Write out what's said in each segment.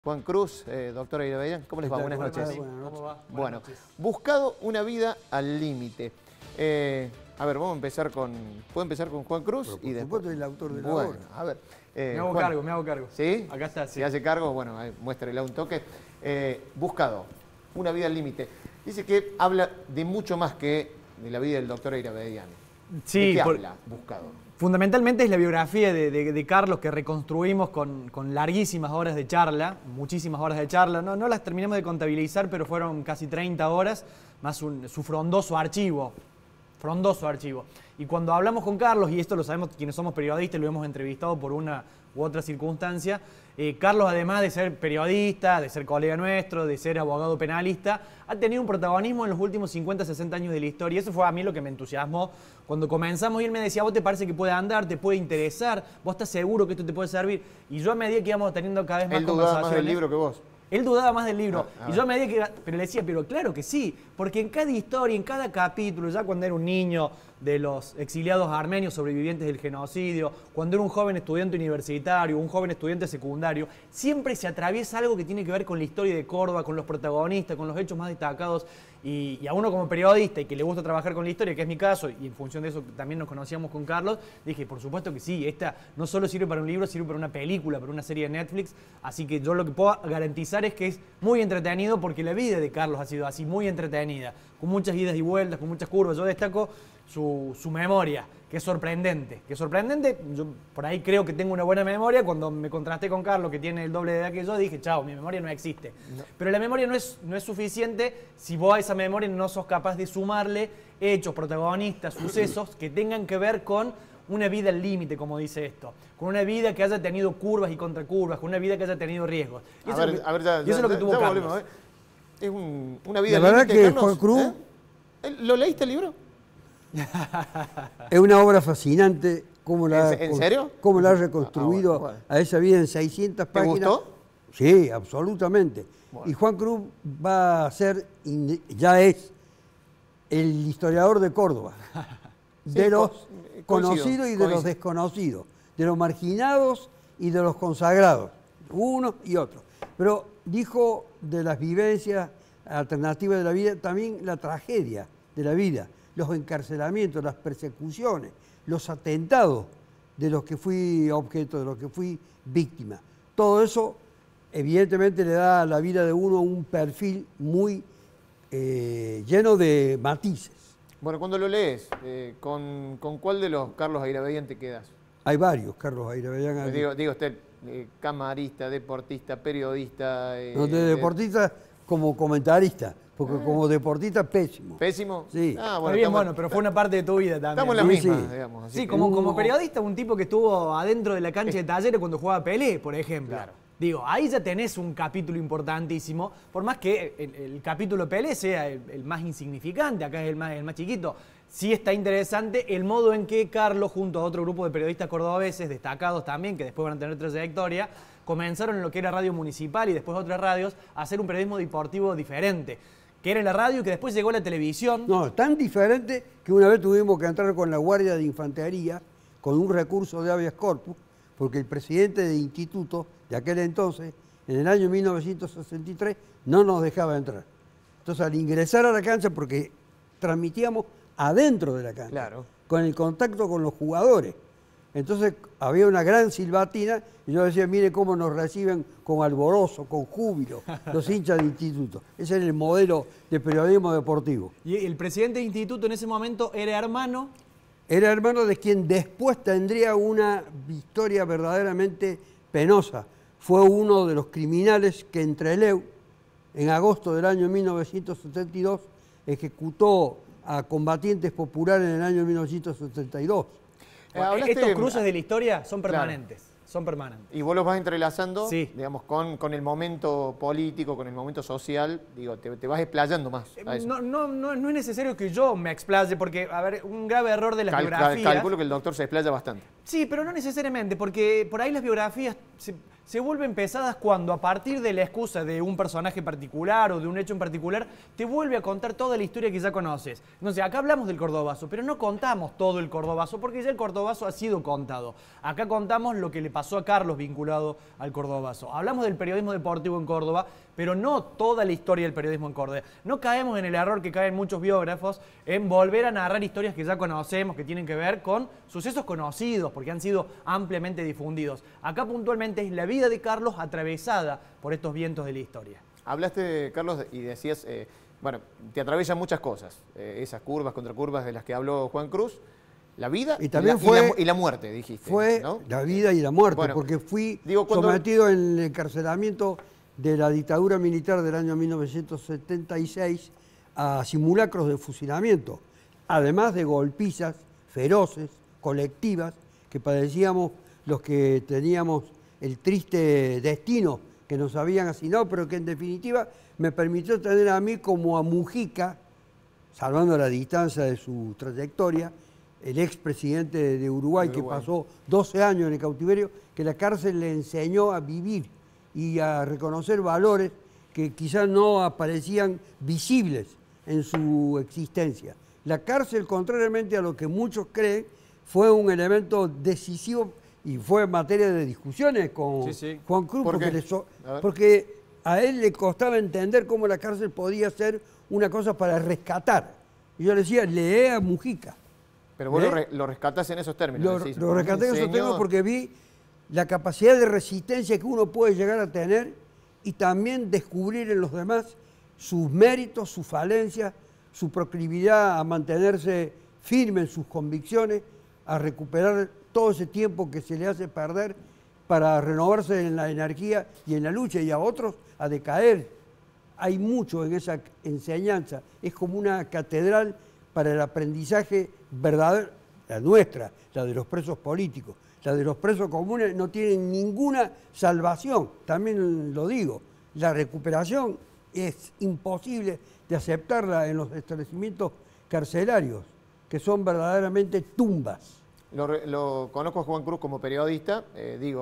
Juan Cruz, doctora Irabeyan, ¿cómo les va? Buenas noches. ¿Cómo va? Bueno, buscado una vida al límite. A ver, vamos a empezar con... ¿Puedo empezar con Juan Cruz? Por supuesto, el autor de la obra. A ver. Me hago cargo. ¿Sí? Acá está, sí. ¿Se hace cargo? Bueno, muéstrele un toque. Buscado, una vida al límite. Dice que habla de mucho más que de la vida del doctor Irabeyan. Sí, ¿De qué habla Buscado? Fundamentalmente es la biografía de Carlos que reconstruimos con larguísimas horas de charla, muchísimas horas de charla. No las terminamos de contabilizar, pero fueron casi 30 horas, más su frondoso archivo. Y cuando hablamos con Carlos, y esto lo sabemos quienes somos periodistas, lo hemos entrevistado por una u otra circunstancia, Carlos, además de ser periodista, de ser colega nuestro, de ser abogado penalista, ha tenido un protagonismo en los últimos 50, 60 años de la historia. Y eso fue a mí lo que me entusiasmó. Cuando comenzamos, y él me decía, ¿vos te parece que puede andar, te puede interesar? ¿Vos estás seguro que esto te puede servir? Y yo a medida que íbamos teniendo cada vez más conversaciones... Él dudaba más del libro que vos. Él dudaba más del libro. Y yo a medida que... Pero le decía, pero claro que sí. Porque en cada historia, en cada capítulo, ya cuando era un niño de los exiliados armenios sobrevivientes del genocidio, cuando era un joven estudiante universitario, un joven estudiante secundario, siempre se atraviesa algo que tiene que ver con la historia de Córdoba, con los protagonistas, con los hechos más destacados. Y a uno como periodista y que le gusta trabajar con la historia, que es mi caso, y en función de eso también nos conocíamos con Carlos, dije, por supuesto que sí, esta no solo sirve para un libro, sirve para una película, para una serie de Netflix, así que yo lo que puedo garantizar es que es muy entretenido porque la vida de Carlos ha sido así, muy entretenida, con muchas idas y vueltas, con muchas curvas. Yo destaco su memoria, que es sorprendente. Yo por ahí creo que tengo una buena memoria. Cuando me contrasté con Carlos, que tiene el doble de edad que yo, dije, chao, mi memoria no existe. No. Pero la memoria no es suficiente si vos a esa memoria no sos capaz de sumarle hechos, protagonistas, sucesos que tengan que ver con una vida al límite, como dice esto. Con una vida que haya tenido curvas y contracurvas, con una vida que haya tenido riesgos. Y eso es lo que tuvo Carlos. Volvemos, es una vida al límite. La verdad que Juan Cruz... ¿Lo leíste el libro? Es una obra fascinante. ¿En serio? Cómo la ha reconstruido a esa vida en 600 páginas. ¿Te gustó? Sí, absolutamente. Bueno. Y Juan Cruz va a ser, ya es, el historiador de Córdoba. De los conocidos y de los desconocidos. De los marginados y de los consagrados. Unos y otros. Pero dijo de las vivencias alternativas de la vida, también la tragedia de la vida. Los encarcelamientos, las persecuciones, los atentados de los que fui objeto, de los que fui víctima. Todo eso, evidentemente, le da a la vida de uno un perfil muy lleno de matices. Bueno, cuando lo lees, ¿con cuál de los Carlos Irabeyan te quedas? Hay varios Carlos Irabeyan. Digo usted, camarista, deportista, periodista... No, de deportista como comentarista. Porque como deportista, pésimo. ¿Pésimo? Sí. Bueno, pero fue una parte de tu vida también. Estamos en la misma, digamos. Así sí, como periodista, un tipo que estuvo adentro de la cancha de Talleres cuando jugaba Pelé, por ejemplo. Claro. Digo, ahí ya tenés un capítulo importantísimo, por más que el capítulo Pelé sea el más insignificante, acá es el más chiquito. Sí está interesante el modo en que Carlos, junto a otro grupo de periodistas cordobeses, destacados también, que después van a tener trayectoria, comenzaron en lo que era Radio Municipal y después otras radios, a hacer un periodismo deportivo diferente. Que era en la radio y que después llegó a la televisión. No, tan diferente que una vez tuvimos que entrar con la Guardia de Infantería con un recurso de habeas corpus, porque el presidente del instituto de aquel entonces, en el año 1963, no nos dejaba entrar. Entonces, al ingresar a la cancha, porque transmitíamos adentro de la cancha, claro, con el contacto con los jugadores. Entonces había una gran silbatina y yo decía, mire cómo nos reciben con alborozo, con júbilo, los hinchas del instituto. Ese era el modelo de periodismo deportivo. ¿Y el presidente del instituto en ese momento era hermano? Era hermano de quien después tendría una historia verdaderamente penosa. Fue uno de los criminales que en Trelew, en agosto del año 1972, ejecutó a combatientes populares en el año 1972. Estos cruces de la historia son permanentes. Claro. Son permanentes. Y vos los vas entrelazando, sí, digamos, con el momento político, con el momento social, digo, te vas explayando más a eso. No es necesario que yo me explaye, porque, a ver, un grave error de las biografías... Calculo que el doctor se explaya bastante. Sí, pero no necesariamente, porque por ahí las biografías se vuelven pesadas cuando a partir de la excusa de un personaje particular o de un hecho en particular, te vuelve a contar toda la historia que ya conoces. Entonces, acá hablamos del Cordobazo, pero no contamos todo el Cordobazo, porque ya el Cordobazo ha sido contado. Acá contamos lo que le pasó a Carlos vinculado al Cordobazo. Hablamos del periodismo deportivo en Córdoba, pero no toda la historia del periodismo en Córdoba. No caemos en el error que caen muchos biógrafos en volver a narrar historias que ya conocemos, que tienen que ver con sucesos conocidos, porque han sido ampliamente difundidos. Acá puntualmente es la vida de Carlos atravesada por estos vientos de la historia. Hablaste, Carlos, y decías, bueno, te atraviesan muchas cosas, esas curvas, contracurvas de las que habló Juan Cruz, la vida y, también y la muerte, dijiste. Fue, ¿no? La vida y la muerte, bueno, porque fui sometido en el encarcelamiento de la dictadura militar del año 1976 a simulacros de fusilamiento, además de golpizas feroces, colectivas, que padecíamos los que teníamos el triste destino que nos habían asignado, pero que en definitiva me permitió tener a mí como a Mujica, salvando la distancia de su trayectoria, el expresidente de Uruguay, que pasó 12 años en el cautiverio, que la cárcel le enseñó a vivir y a reconocer valores que quizás no aparecían visibles en su existencia. La cárcel, contrariamente a lo que muchos creen, fue un elemento decisivo y fue materia de discusiones con Juan Cruz, porque a él le costaba entender cómo la cárcel podía ser una cosa para rescatar. Y yo le decía, lee a Mujica. Pero vos lo rescatás en esos términos. Lo rescaté en esos términos porque vi la capacidad de resistencia que uno puede llegar a tener y también descubrir en los demás sus méritos, sus falencias, su proclividad a mantenerse firme en sus convicciones, a recuperar todo ese tiempo que se le hace perder para renovarse en la energía y en la lucha, y a otros a decaer. Hay mucho en esa enseñanza, es como una catedral para el aprendizaje verdadero, la nuestra, la de los presos políticos. La de los presos comunes no tienen ninguna salvación, también lo digo. La recuperación es imposible de aceptarla en los establecimientos carcelarios, que son verdaderamente tumbas. Lo conozco a Juan Cruz como periodista,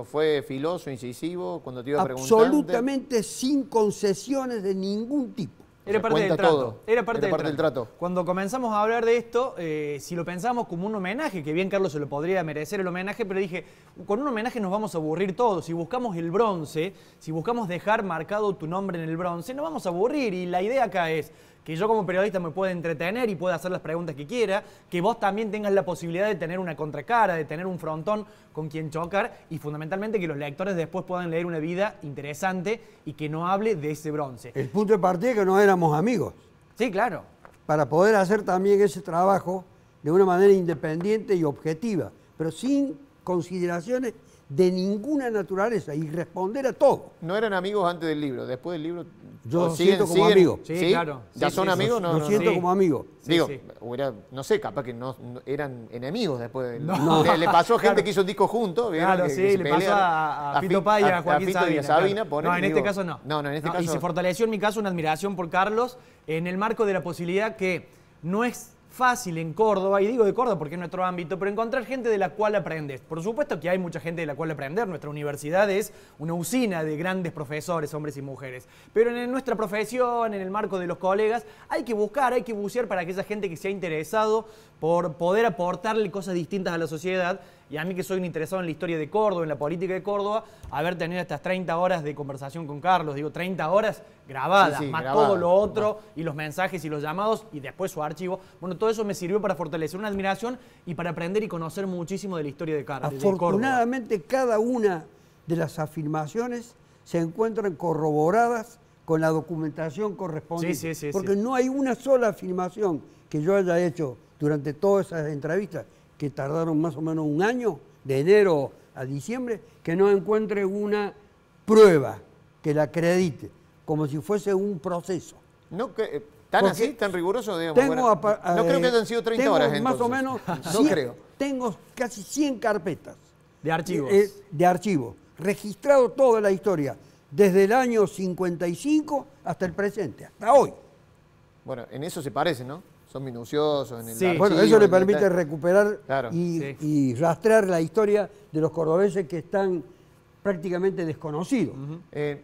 fue filoso, incisivo, cuando te iba preguntando. Absolutamente sin concesiones de ningún tipo. Era parte del trato. Era parte del trato. Cuando comenzamos a hablar de esto, si lo pensamos como un homenaje, que bien Carlos se lo podría merecer el homenaje, pero dije, con un homenaje nos vamos a aburrir todos. Si buscamos el bronce, si buscamos dejar marcado tu nombre en el bronce, nos vamos a aburrir. Y la idea acá es que yo como periodista me pueda entretener y pueda hacer las preguntas que quiera, que vos también tengas la posibilidad de tener una contracara, de tener un frontón con quien chocar y fundamentalmente que los lectores después puedan leer una vida interesante y que no hable de ese bronce. El punto de partida es que no éramos amigos. Sí, claro. Para poder hacer también ese trabajo de una manera independiente y objetiva, pero sin consideraciones de ninguna naturaleza y responder a todo. ¿No eran amigos antes del libro? Después del libro... Yo siento como amigo. Sí, claro. ¿Ya son amigos? Lo siento como amigo. Digo, no sé, capaz que no eran enemigos después del... No. Le pasó a gente que hizo un disco juntos. Claro, que le pasó a Fito Páez y a Joaquín Sabina. No, en este caso no. No, en este caso... Y se fortaleció en mi caso una admiración por Carlos en el marco de la posibilidad que no es fácil en Córdoba, y digo de Córdoba porque es nuestro ámbito, pero encontrar gente de la cual aprendes. Por supuesto que hay mucha gente de la cual aprender. Nuestra universidad es una usina de grandes profesores, hombres y mujeres. Pero en nuestra profesión, en el marco de los colegas, hay que buscar, hay que bucear para aquella gente que se ha interesado por poder aportarle cosas distintas a la sociedad. Y a mí, que soy un interesado en la historia de Córdoba, en la política de Córdoba, haber tenido estas 30 horas de conversación con Carlos, digo 30 horas grabadas, más todo lo otro, y los mensajes y los llamados, y después su archivo. Bueno, todo eso me sirvió para fortalecer una admiración y para aprender y conocer muchísimo de la historia de Carlos. Afortunadamente, cada una de las afirmaciones se encuentran corroboradas con la documentación correspondiente. Sí. Porque no hay una sola afirmación que yo haya hecho durante todas esas entrevistas, que tardaron más o menos un año, de enero a diciembre, que no encuentre una prueba que la acredite, como si fuese un proceso. No, ¿tan así, tan riguroso? Digamos, no creo que hayan sido 30 horas entonces. Más o menos, no creo. Tengo casi 100 carpetas. De archivos. De archivos. Registrado toda la historia, desde el año 55 hasta el presente, hasta hoy. Bueno, en eso se parece, ¿no? Son minuciosos en el archivo, bueno, eso le permite recuperar claro, y rastrear la historia de los cordobeses que están prácticamente desconocido. Me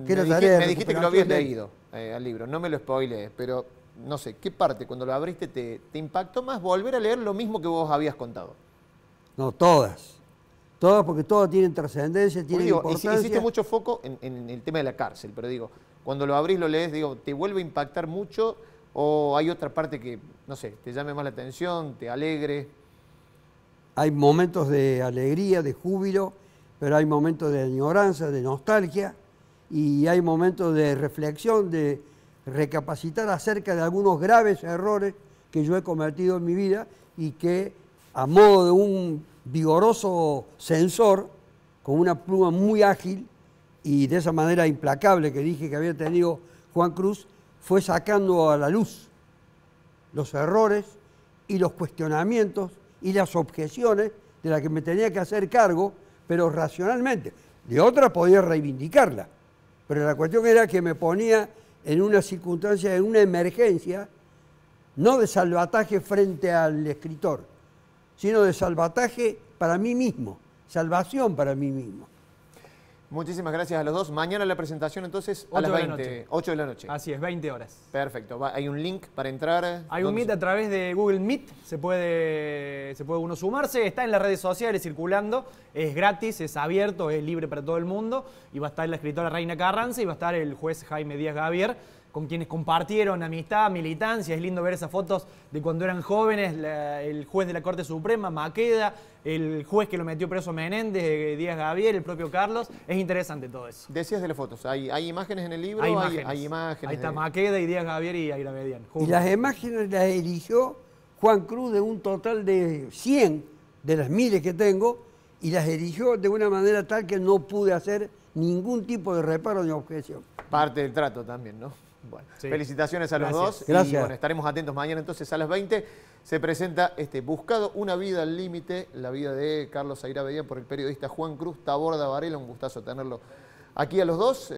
era tarea de dijiste que lo habías recuperación leído al libro, no me lo spoilees, pero no sé, ¿qué parte cuando lo abriste te impactó más volver a leer lo mismo que vos habías contado? No, todas. Todas, porque todas tienen trascendencia, tienen importancia. Hiciste mucho foco en el tema de la cárcel, pero digo, cuando lo abrís, lo lees, digo, ¿te vuelve a impactar mucho o hay otra parte que, no sé, te llame más la atención, te alegre? Hay momentos de alegría, de júbilo, pero hay momentos de añoranza, de nostalgia, y hay momentos de reflexión, de recapacitar acerca de algunos graves errores que yo he cometido en mi vida y que, a modo de un vigoroso censor, con una pluma muy ágil y de esa manera implacable que dije que había tenido Juan Cruz, fue sacando a la luz los errores y los cuestionamientos y las objeciones de las que me tenía que hacer cargo, pero racionalmente. De otra podía reivindicarla, pero la cuestión era que me ponía en una circunstancia, en una emergencia, no de salvataje frente al escritor, sino de salvataje para mí mismo, salvación para mí mismo. Muchísimas gracias a los dos. Mañana la presentación entonces a las 20, 8 de la noche. Así es, 20 horas. Perfecto. ¿Hay un link para entrar? Hay un Meet a través de Google Meet, se puede uno sumarse, está en las redes sociales circulando, es gratis, es abierto, es libre para todo el mundo y va a estar la escritora Reina Carranza y va a estar el juez Jaime Díaz Gavier, con quienes compartieron amistad, militancia. Es lindo ver esas fotos de cuando eran jóvenes, el juez de la Corte Suprema, Maqueda, el juez que lo metió preso Menéndez, Díaz Gavier, el propio Carlos. Es interesante todo eso. Decías de las fotos, ¿hay imágenes en el libro? Hay imágenes. Ahí está Maqueda y Díaz Gavier y Airabedian. Y las imágenes las eligió Juan Cruz de un total de 100 de las miles que tengo, y las eligió de una manera tal que no pude hacer ningún tipo de reparo ni objeción. Parte del trato también, ¿no? Bueno, sí. Felicitaciones a los dos. Gracias. Y bueno, estaremos atentos mañana entonces a las 20. Se presenta Buscado, una vida al límite, la vida de Carlos Airabedian por el periodista Juan Cruz Taborda Varela. Un gustazo tenerlo aquí a los dos.